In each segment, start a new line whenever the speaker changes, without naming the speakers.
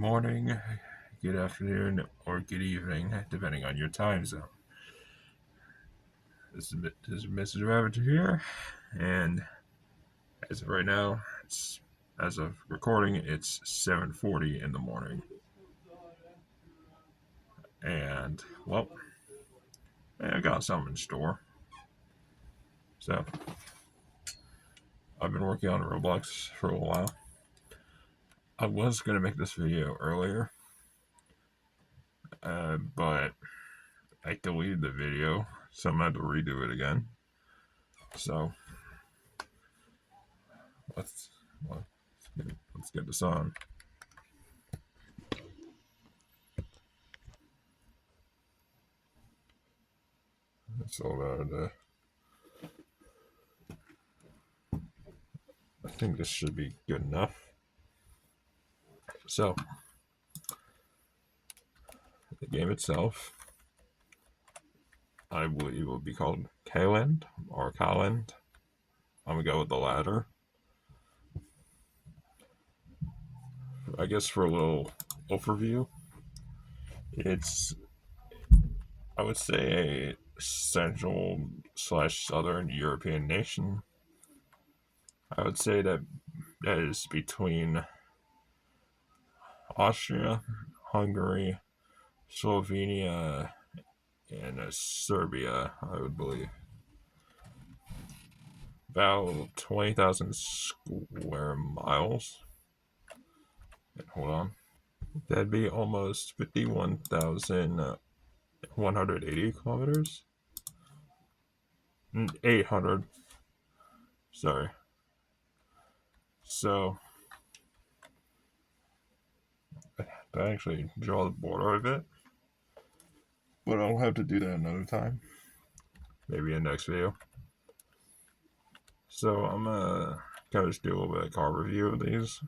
morning, good afternoon, or good evening, depending on your time zone. This is Mrs. Rabbit here, and as of right now, as of recording, it's 7:40 in the morning. And, well, I got something in store. So, I've been working on Roblox for a while. I was going to make this video earlier, but I deleted the video, so I'm going to have to redo it again. So, let's get this on. So I think this should be good enough. So, the game itself, I believe, will be called Kaland or Kaland. I'm gonna go with the latter. I guess for a little overview, it's, I would say, a central/southern European nation. I would say that is between Austria, Hungary, Slovenia, and Serbia, I would believe. About 20,000 square miles. And hold on. That'd be almost 51,180 kilometers. 800. Sorry. So, I actually draw the border of it. But I'll have to do that another time. Maybe in the next video. So, I'm gonna kind of just do a little bit of car review of these.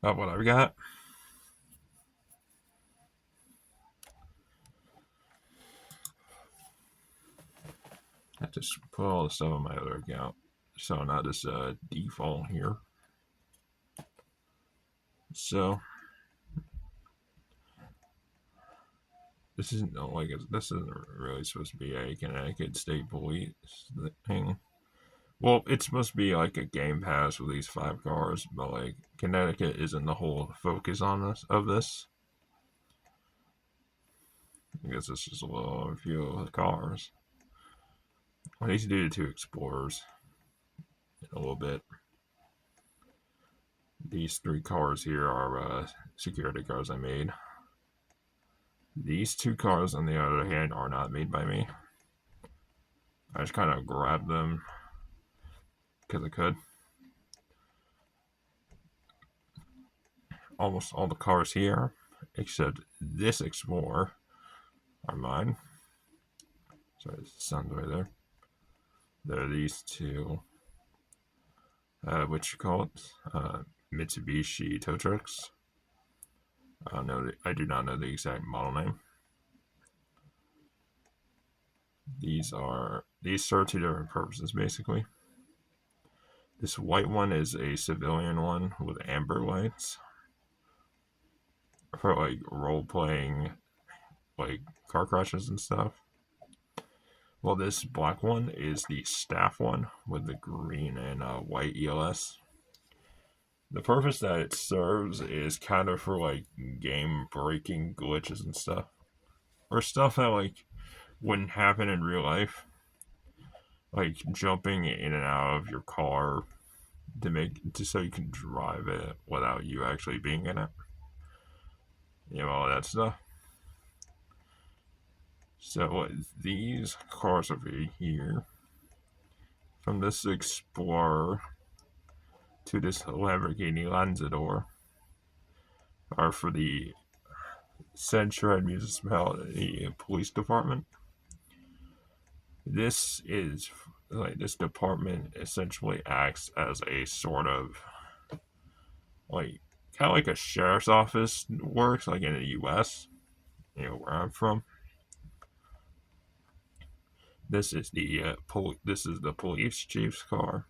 Of what I've got. I just put all the stuff on my other account. So, not this default here. So, this isn't really supposed to be a Connecticut State Police thing. Well, it's supposed to be like a Game Pass with these 5 cars, but like Connecticut isn't the whole focus on this. I guess it's just a few of the cars. I need to do the 2 Explorers in a little bit. These 3 cars here are security cars I made. These 2 cars, on the other hand, are not made by me. I just kind of grabbed them because I could. Almost all the cars here, except this Explorer, are mine. Sorry, the sun's right there. There are these 2, what you call it, Mitsubishi tow trucks. I do not know the exact model name. These serve 2 different purposes, basically. This white one is a civilian one with amber lights for like role-playing, like car crashes and stuff. Well, this black one is the staff one with the green and white ELS. The purpose that it serves is kind of for like game-breaking glitches and stuff, or stuff that like wouldn't happen in real life, like jumping in and out of your car so you can drive it without you actually being in it. You know, all that stuff. So these cars over here, from this Explorer to this Lamborghini Lanzador, are for the Central Municipality Police Department. This department essentially acts as a sort of like kind of like a sheriff's office works, like in the U.S. You know where I'm from. This is the police chief's car.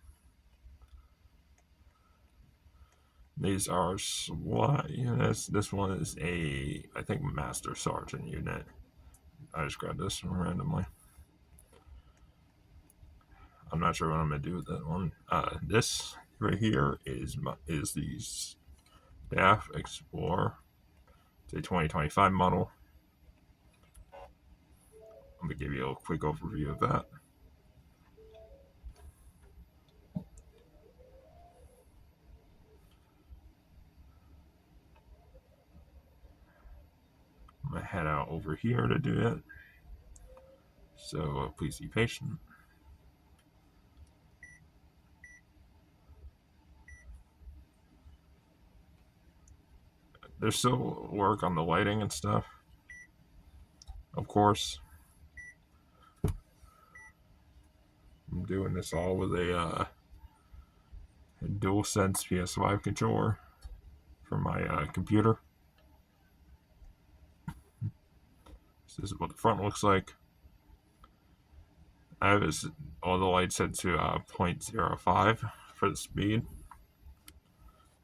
These are SWAT units. This one is I think, Master Sergeant unit. I just grabbed this one randomly. I'm not sure what I'm gonna do with that one. This right here is the Staff Explorer. It's a 2025 model. I'm gonna give you a quick overview of that. I'm gonna head out over here to do it. So please be patient. There's still work on the lighting and stuff, of course. I'm doing this all with a DualSense PS5 controller from my computer. So this is what the front looks like. I have all the lights set to 0.05 for the speed.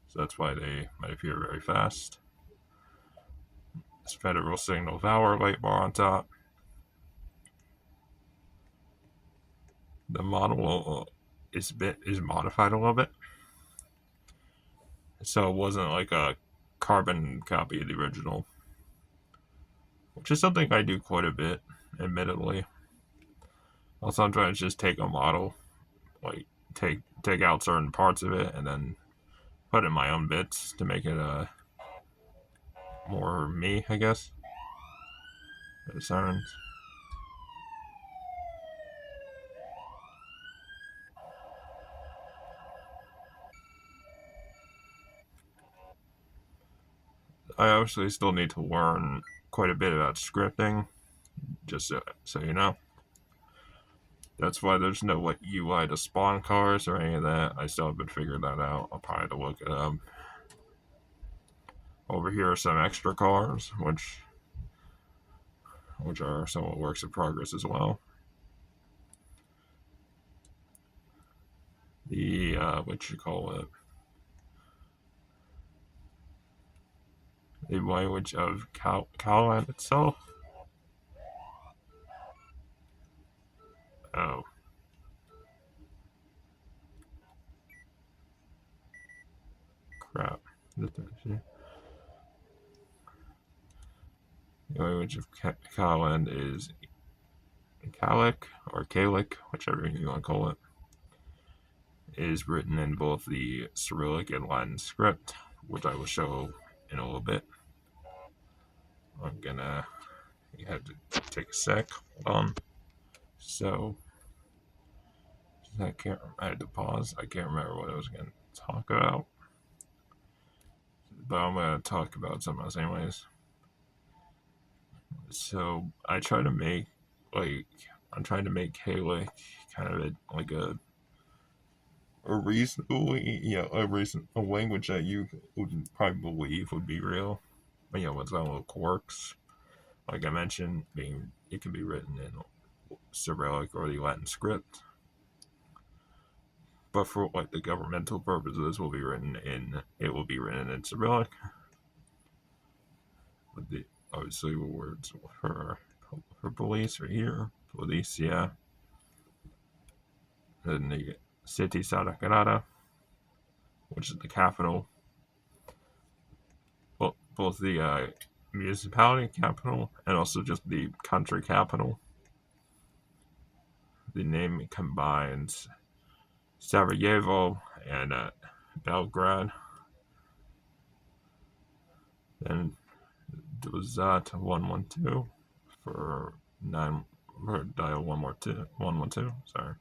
So that's why they might appear very fast. This federal signal power light bar on top. The model is modified a little bit, so it wasn't like a carbon copy of the original, which is something I do quite a bit, admittedly. I'll sometimes just take a model, like take out certain parts of it, and then put in my own bits to make it more me, I guess. The sirens. I obviously still need to learn quite a bit about scripting, just so you know. That's why there's no like UI to spawn cars or any of that. I still haven't figured that out. I'll probably have to look it up. Over here are some extra cars, which are somewhat works in progress as well. The what you call it? The language of Kaland itself. Oh, crap. The language of Kaland is Kalich or Kalich, whichever you want to call it. Is written in both the Cyrillic and Latin script, which I will show in a little bit. I'm gonna you have to take a sec. Hold on. So I had to pause. I can't remember what I was gonna talk about, but I'm gonna talk about something else anyways. So I try to make I'm trying to make Kalich kind of a reasonably a language that you would probably believe would be real. With some little quirks. Like I mentioned, it can be written in Cyrillic or the Latin script, but for like the governmental purposes, it will be written in Cyrillic. With the obviously words for police are here, police, yeah. Then the city Sarakarada, which is the capital, both the municipality capital and also just the country capital. The name combines Sarajevo and Belgrade. Then Dozat 112 for 9 or dial 112. Sorry.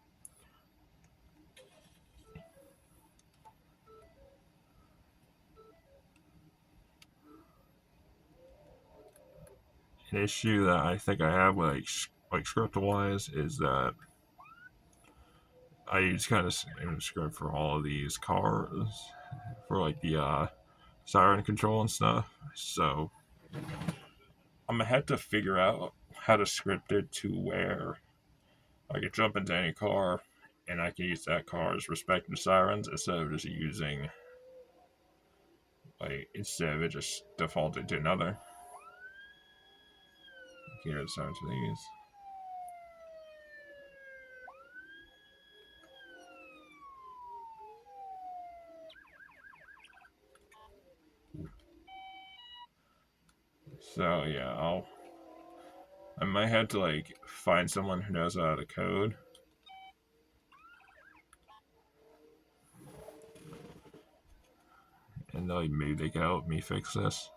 An issue that I think I have like script wise is that I use kind of same script for all of these cars for like the siren control and stuff. So I'm gonna have to figure out how to script it to where I can jump into any car and I can use that car's respective sirens instead of just using like instead of it just defaulted to another. Here's some of these. So yeah, I might have to like find someone who knows how to code. And like maybe they can help me fix this.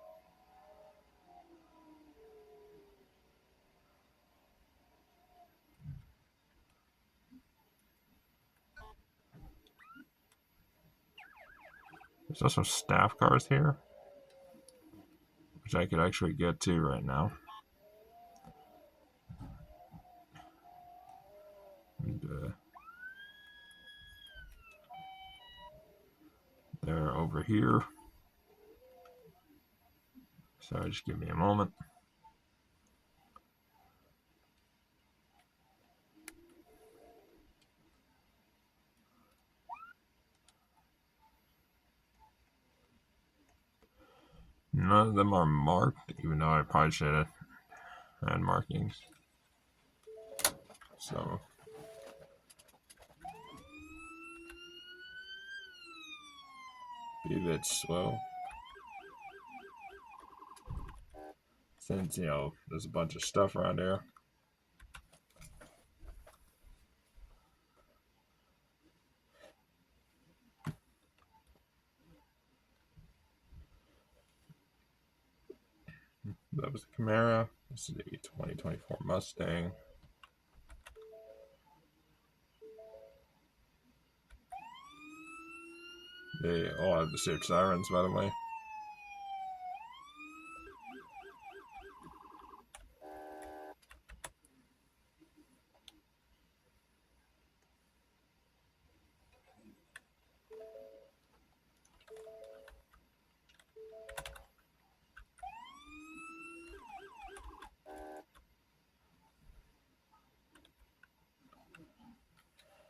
There's also staff cars here, which I could actually get to right now. And, they're over here. So just give me a moment. None of them are marked, even though I probably should have had markings. So be a bit slow. Since, there's a bunch of stuff around here. That was the Camaro. This is the 2024 Mustang. They all have the same sirens, by the way.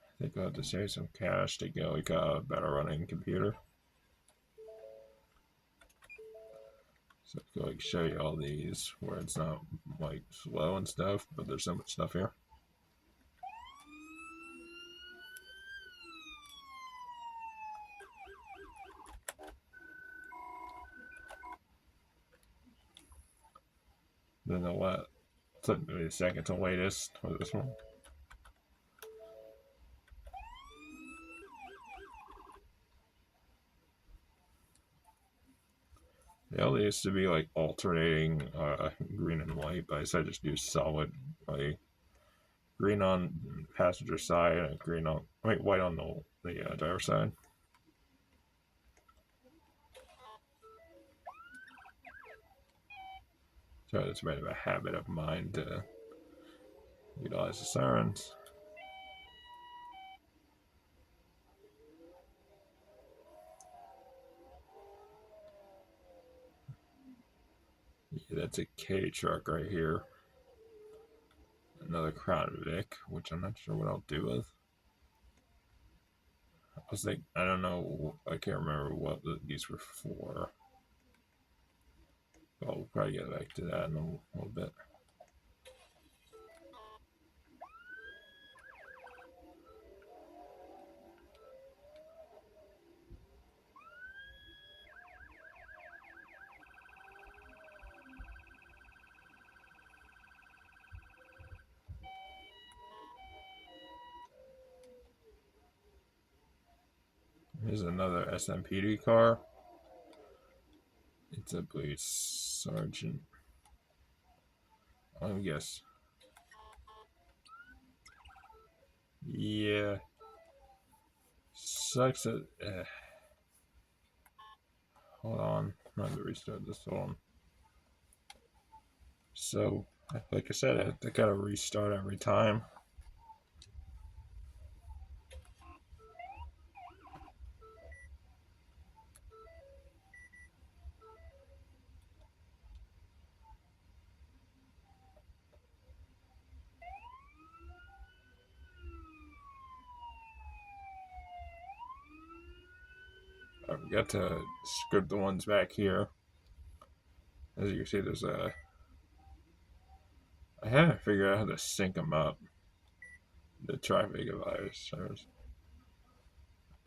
I think I'll have to save some cash to get like a better running computer. So I can like show you all these where it's not like slow and stuff, but there's so much stuff here. Then what? Took me a second to latest with this one. They all used to be like alternating green and white, but I decided to just do solid, like green on passenger side and white on the driver side. So it's a bit of a habit of mine to utilize the sirens. Yeah, that's a K truck right here. Another Crown Vic, which I'm not sure what I'll do with. I don't know, I can't remember what these were for. But we'll probably get back to that in a little bit. Here's another SMPD car. It's a police sergeant. I guess. Yeah. Sucks that. Hold on. I'm going to restart this one. So, like I said, I gotta restart every time. I forgot to script the ones back here. As you can see, there's a... I haven't figured out how to sync them up. The traffic advisors.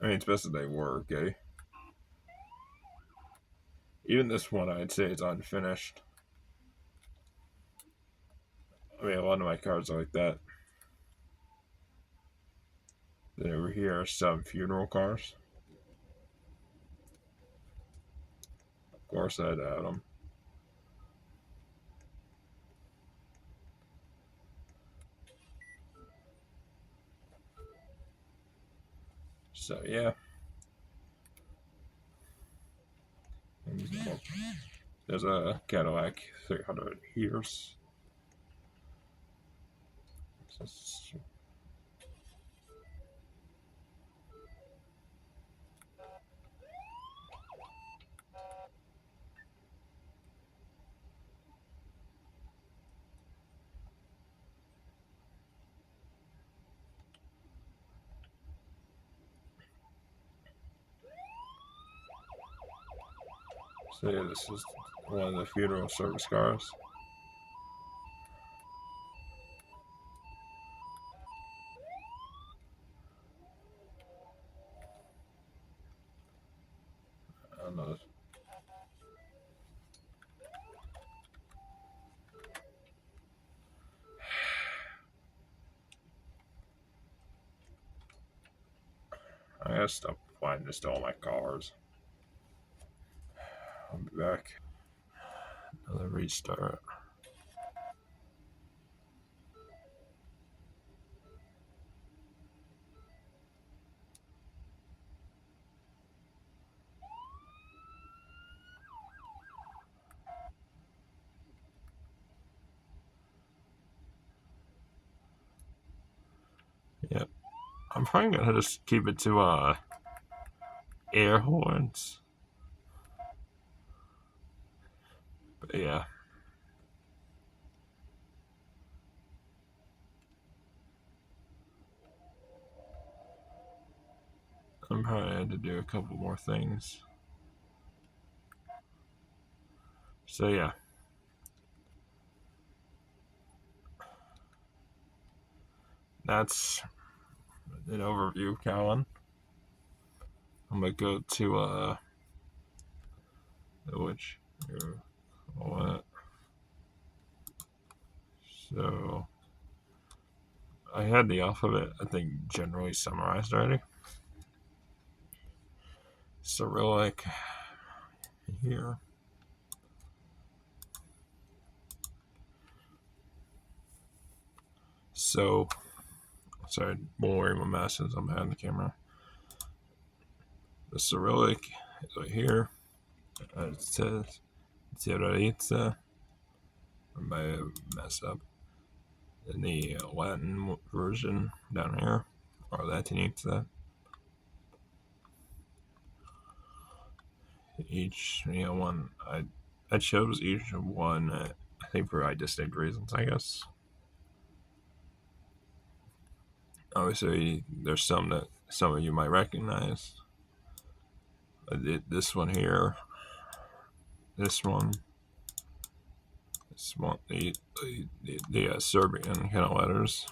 I mean, it's best that they work, eh? Even this one, I'd say it's unfinished. I mean, a lot of my cards are like that. Then over here are some funeral cars. Of course, I'd add them. So, yeah. There's a Cadillac 300 here. So yeah, this is one of the funeral service cars. I don't know. I gotta stop applying this to all my cars. I'll be back. Another restart. Yep. I'm probably gonna just keep it to air horns. But yeah. I'm probably had to do a couple more things. So yeah. That's an overview of Kaland. I'm gonna go to which what? So I had the alphabet, I think, generally summarized already. Cyrillic here. So, sorry, won't worry my mess since I'm behind the camera. The Cyrillic is right here. It says Tiralitza. I might have messed up. In the Latin version down here, or Latinizza. Each, one. I chose each one, I think, for distinct reasons, I guess. Obviously, there's some that some of you might recognize. This one here, this one, the Serbian kind of letters.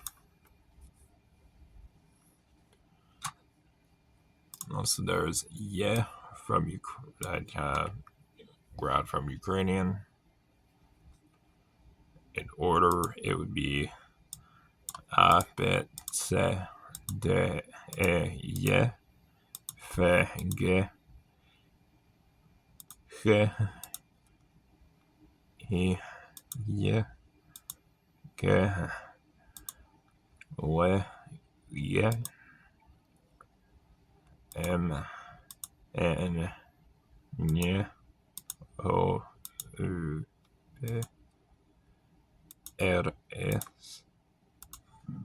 Also, there's from Ukraine. I grabbed from Ukrainian. In order, it would be A, B, C, D, E, F, G, H, I, J, K, L, J, M, N, J, O, U, P, R, S,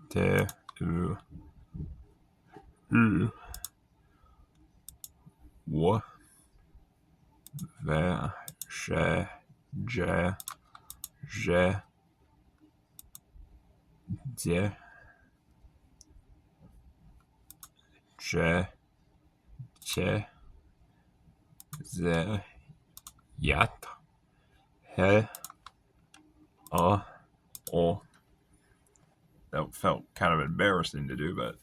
T, U, W, V, Š, J, Ž, D, Č, Č, the yat he o. That felt kind of embarrassing to do, but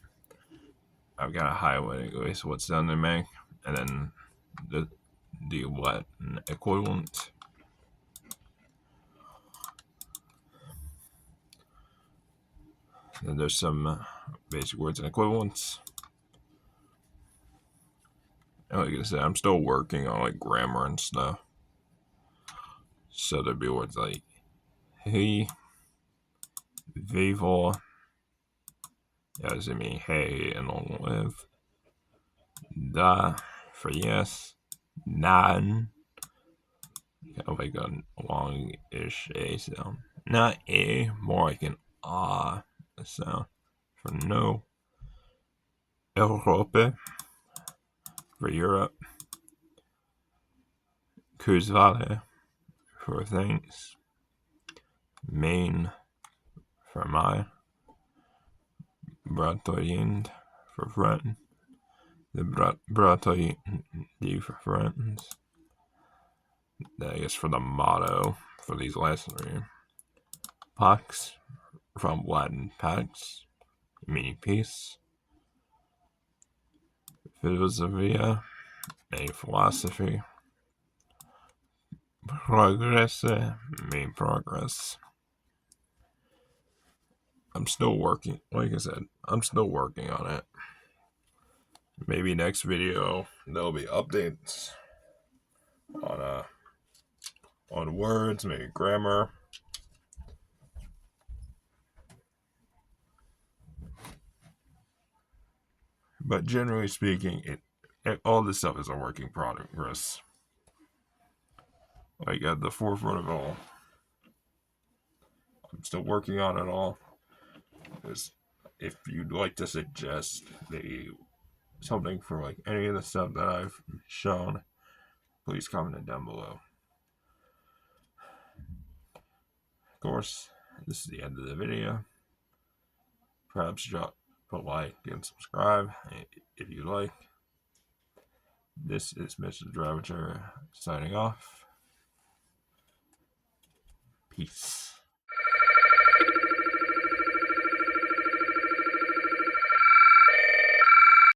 I've got to highlight anyway, so what's done to make, and then the Latin equivalent. Then there's some basic words and equivalents. And like I said, I'm still working on like grammar and stuff. So there'd be words like he, vivo, as in mean hey and long live, da for yes, nan, kind of like a long-ish a sound. Not a, more like an ah sound for no. Europe for Europe. Kuzvale for thanks. Main for my. Bratoind for friend. The Bratoind for friends. I guess for the motto for these last three. Pax from Latin pax, meaning peace. Philosophia, meaning philosophy. Progresse, meaning progress. I'm still working, like I said, I'm still working on it. Maybe next video there'll be updates on words, maybe grammar. But generally speaking, all this stuff is a work in progress. Like at the forefront of it all. I'm still working on it all. If you'd like to suggest something for like any of the stuff that I've shown, please comment it down below. Of course, this is the end of the video. Perhaps drop a like and subscribe if you like. This is Mr. Dravager signing off. Peace.